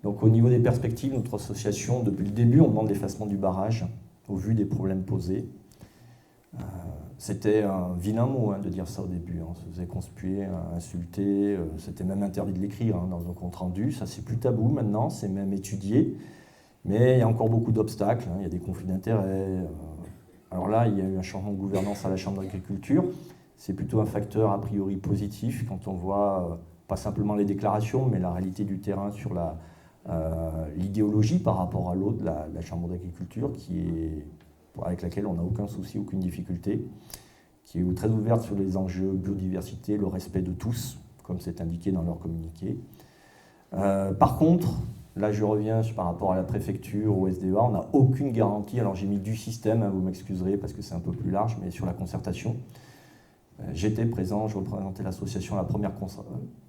Donc au niveau des perspectives, notre association, depuis le début, on demande l'effacement du barrage au vu des problèmes posés. C'était un vilain mot de dire ça au début. On se faisait conspuer, insulter, c'était même interdit de l'écrire dans un compte rendu. Ça, c'est plus tabou maintenant, c'est même étudié. Mais il y a encore beaucoup d'obstacles, il y a des conflits d'intérêts. Alors là, il y a eu un changement de gouvernance à la Chambre d'agriculture. C'est plutôt un facteur a priori positif quand on voit pas simplement les déclarations, mais la réalité du terrain sur l'idéologie par rapport à l'autre, la Chambre d'agriculture, avec laquelle on n'a aucun souci, aucune difficulté, qui est très ouverte sur les enjeux biodiversité, le respect de tous, comme c'est indiqué dans leur communiqué. Par contre, là je reviens par rapport à la préfecture, au SDEA, on n'a aucune garantie, alors j'ai mis du système, vous m'excuserez parce que c'est un peu plus large, mais sur la concertation. J'étais présent, je représentais l'association à la première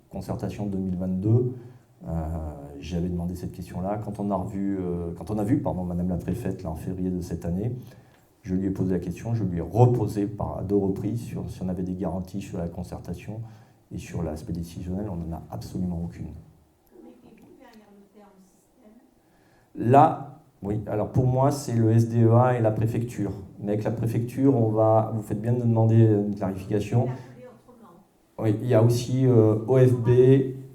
concertation de 2022. J'avais demandé cette question-là. Quand on a vu Madame la préfète là, en février de cette année, je lui ai posé la question, je lui ai reposé à 2 reprises si on avait des garanties sur la concertation et sur l'aspect décisionnel, on n'en a absolument aucune. Là, oui, alors pour moi, c'est le SDEA et la préfecture. Mais avec la préfecture, vous faites bien de me demander une clarification. Oui, il y a aussi OFB,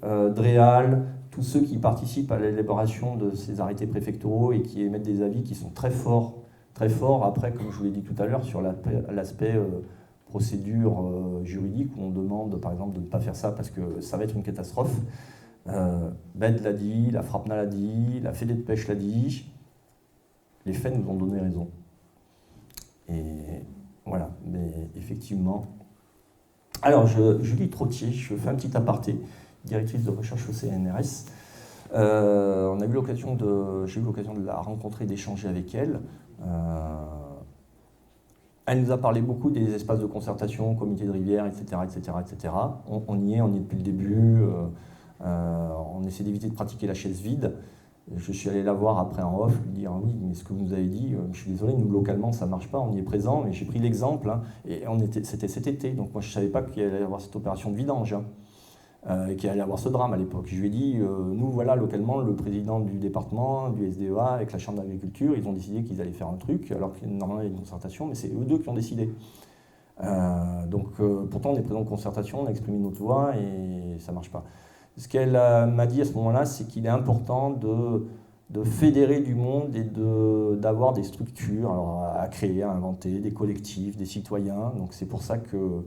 DREAL, tous ceux qui participent à l'élaboration de ces arrêtés préfectoraux et qui émettent des avis qui sont très forts. Très forts, après, comme je vous l'ai dit tout à l'heure, sur l'aspect procédure juridique, où on demande, par exemple, de ne pas faire ça parce que ça va être une catastrophe. BED l'a dit, la FRAPNA l'a dit, la Fédé de pêche l'a dit. Les faits nous ont donné raison. Et voilà, mais effectivement. Alors, Julie Trottier, je fais un petit aparté, directrice de recherche au CNRS. J'ai eu l'occasion de la rencontrer, d'échanger avec elle. Elle nous a parlé beaucoup des espaces de concertation, comités de rivière, etc. etc., etc. On y est depuis le début. On essaie d'éviter de pratiquer la chaise vide. Je suis allé la voir après en off, lui dire oui, mais ce que vous nous avez dit, je suis désolé, nous localement ça ne marche pas, on y est présent, mais j'ai pris l'exemple, et c'était cet été, donc moi je ne savais pas qu'il allait y avoir cette opération de vidange, et qu'il allait y avoir ce drame à l'époque. Je lui ai dit, nous voilà localement, le président du département, du SDEA, avec la Chambre d'agriculture, ils ont décidé qu'ils allaient faire un truc, alors que normalement il y a une concertation, mais c'est eux deux qui ont décidé. Pourtant on est présent en concertation, on a exprimé notre voix, et ça ne marche pas. Ce qu'elle m'a dit à ce moment-là, c'est qu'il est important de fédérer du monde et d'avoir des structures à créer, à inventer, des collectifs, des citoyens. Donc c'est pour ça que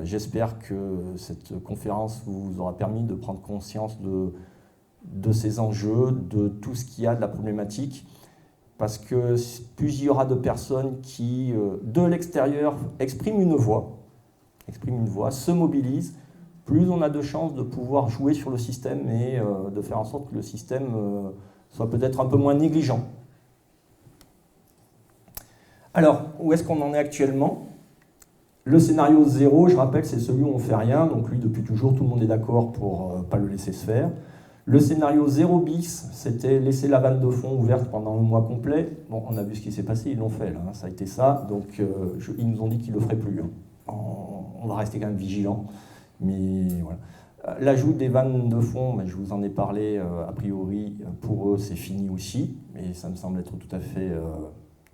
j'espère que cette conférence vous aura permis de prendre conscience de ces enjeux, de tout ce qu'il y a de la problématique. Parce que plus il y aura de personnes qui, de l'extérieur, expriment une voix, se mobilisent, plus on a de chances de pouvoir jouer sur le système et de faire en sorte que le système soit peut-être un peu moins négligent. Alors, où est-ce qu'on en est actuellement ? Le scénario 0, je rappelle, c'est celui où on ne fait rien, donc lui, depuis toujours, tout le monde est d'accord pour ne pas le laisser se faire. Le scénario 0 bis, c'était laisser la vanne de fond ouverte pendant un mois complet. Bon, on a vu ce qui s'est passé, ils l'ont fait, là, ça a été ça, donc ils nous ont dit qu'ils ne le feraient plus. On va rester quand même vigilants. Mais voilà. L'ajout des vannes de fond, je vous en ai parlé, a priori, pour eux, c'est fini aussi, et ça me semble être tout à fait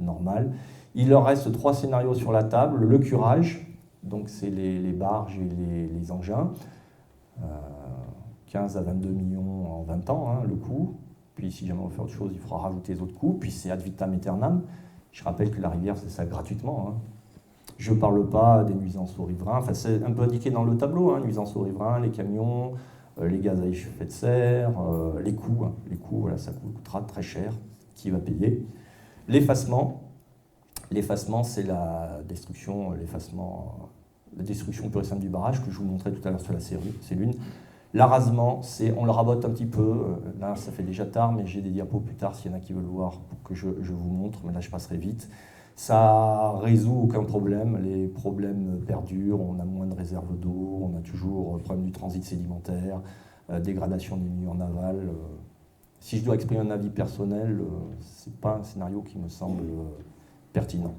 normal. Il leur reste 3 scénarios sur la table. Le curage, donc c'est les barges et les engins, 15 à 22 millions en 20 ans, le coût. Puis si jamais on fait autre chose, il faudra rajouter les autres coûts. Puis c'est ad vitam aeternam. Je rappelle que la rivière, c'est ça gratuitement. Je ne parle pas des nuisances aux riverains, enfin, c'est un peu indiqué dans le tableau, nuisances aux riverains, les camions, les gaz à effet de serre, les coûts, voilà, ça coûtera très cher, qui va payer. L'effacement, c'est la destruction pure et simple du barrage que je vous montrais tout à l'heure sur la cellule. L'arasement, on le rabote un petit peu, là ça fait déjà tard, mais j'ai des diapos plus tard s'il y en a qui veulent voir pour que je vous montre, mais là je passerai vite. Ça résout aucun problème, les problèmes perdurent, on a moins de réserves d'eau, on a toujours le problème du transit sédimentaire, dégradation des milieux en aval. Si je dois exprimer un avis personnel, ce n'est pas un scénario qui me semble pertinent.